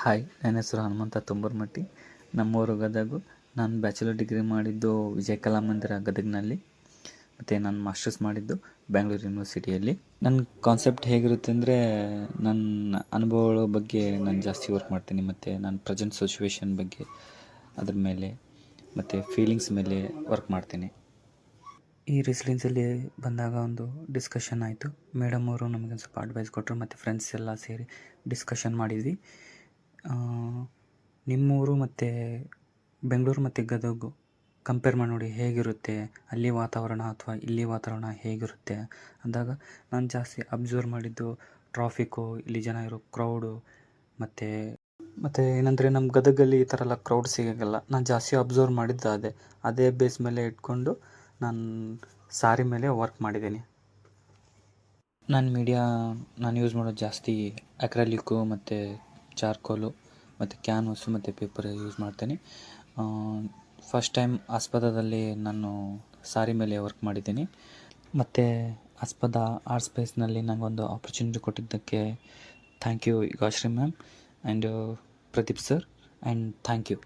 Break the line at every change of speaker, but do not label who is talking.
Hi, ನನ್ನ ಹೆಸರು ಹನುಮಂತ ತುಂಬರ್ಮಟ್ಟಿ. ನಮ್ಮೂರು ಗದಗು. ನಾನು ಬ್ಯಾಚುಲರ್ ಡಿಗ್ರಿ ಮಾಡಿದ್ದು ವಿಜಯ ಕಲಾಮಂದಿರ ಗದಗಿನಲ್ಲಿ, ಮತ್ತು ನಾನು ಮಾಸ್ಟರ್ಸ್ ಮಾಡಿದ್ದು ಬ್ಯಾಂಗ್ಳೂರು ಯೂನಿವರ್ಸಿಟಿಯಲ್ಲಿ. ನನ್ನ ಕಾನ್ಸೆಪ್ಟ್ ಹೇಗಿರುತ್ತೆ ಅಂದರೆ, ನನ್ನ ಅನುಭವಗಳ ಬಗ್ಗೆ ನಾನು ಜಾಸ್ತಿ ವರ್ಕ್ ಮಾಡ್ತೀನಿ, ಮತ್ತು ನನ್ನ ಪ್ರೆಸೆಂಟ್ ಸಿಚುವೇಶನ್ ಬಗ್ಗೆ, ಅದ್ರ ಮೇಲೆ ಮತ್ತು ಫೀಲಿಂಗ್ಸ್ ಮೇಲೆ ವರ್ಕ್ ಮಾಡ್ತೀನಿ. ಈ ರೆಸಿಡೆನ್ಸಲ್ಲಿ ಬಂದಾಗ ಒಂದು ಡಿಸ್ಕಷನ್ ಆಯಿತು. ಮೇಡಮ್ ಅವರು ನಮಗೆ ಒಂದು ಸ್ವಲ್ಪ ಅಡ್ವೈಸ್ ಕೊಟ್ಟರು, ಮತ್ತು ಫ್ರೆಂಡ್ಸ್ ಎಲ್ಲ ಸೇರಿ ಡಿಸ್ಕಷನ್ ಮಾಡಿದ್ವಿ. ನಿಮ್ಮೂರು ಮತ್ತು ಬೆಂಗಳೂರು ಮತ್ತು ಗದಗು ಕಂಪೇರ್ ಮಾಡಿ ನೋಡಿ, ಹೇಗಿರುತ್ತೆ ಅಲ್ಲಿ ವಾತಾವರಣ ಅಥವಾ ಇಲ್ಲಿ ವಾತಾವರಣ ಹೇಗಿರುತ್ತೆ ಅಂದಾಗ, ನಾನು ಜಾಸ್ತಿ ಅಬ್ಸರ್ವ್ ಮಾಡಿದ್ದು ಟ್ರಾಫಿಕ್ಕು, ಇಲ್ಲಿ ಜನ ಇರೋ ಕ್ರೌಡು, ಮತ್ತು ಏನಂದರೆ ನಮ್ಮ ಗದಗಲ್ಲಿ ಈ ಥರ ಎಲ್ಲ ಕ್ರೌಡ್ ಸಿಗೋಲ್ಲ. ನಾನು ಜಾಸ್ತಿ ಅಬ್ಸರ್ವ್ ಮಾಡಿದ್ದು ಅದೇ ಬೇಸ್ ಮೇಲೆ ಇಟ್ಕೊಂಡು ನಾನು ಸಾರಿ ಮೇಲೆ ವರ್ಕ್ ಮಾಡಿದ್ದೀನಿ. ನಾನು ಯೂಸ್ ಮಾಡೋದು ಜಾಸ್ತಿ ಅಕ್ರಲಿಕ್ಕು ಮತ್ತು ಚಾರ್ಕೋಲು ಮತ್ತು ಕ್ಯಾನ್ವಸ್ಸು ಮತ್ತು ಪೇಪರ್ ಯೂಸ್ ಮಾಡ್ತೀನಿ. ಫಸ್ಟ್ ಟೈಮ್ ಆಸ್ಪದದಲ್ಲಿ ನಾನು ಸಾರಿ ಮೇಲೆ ವರ್ಕ್ ಮಾಡಿದ್ದೀನಿ. ಮತ್ತು ಆಸ್ಪದ ಆರ್ಟ್ ಸ್ಪೇಸ್ನಲ್ಲಿ ನನಗೊಂದು ಆಪರ್ಚುನಿಟಿ ಕೊಟ್ಟಿದ್ದಕ್ಕೆ thank you Yugashree ma'am and Pradeep sir, and thank you.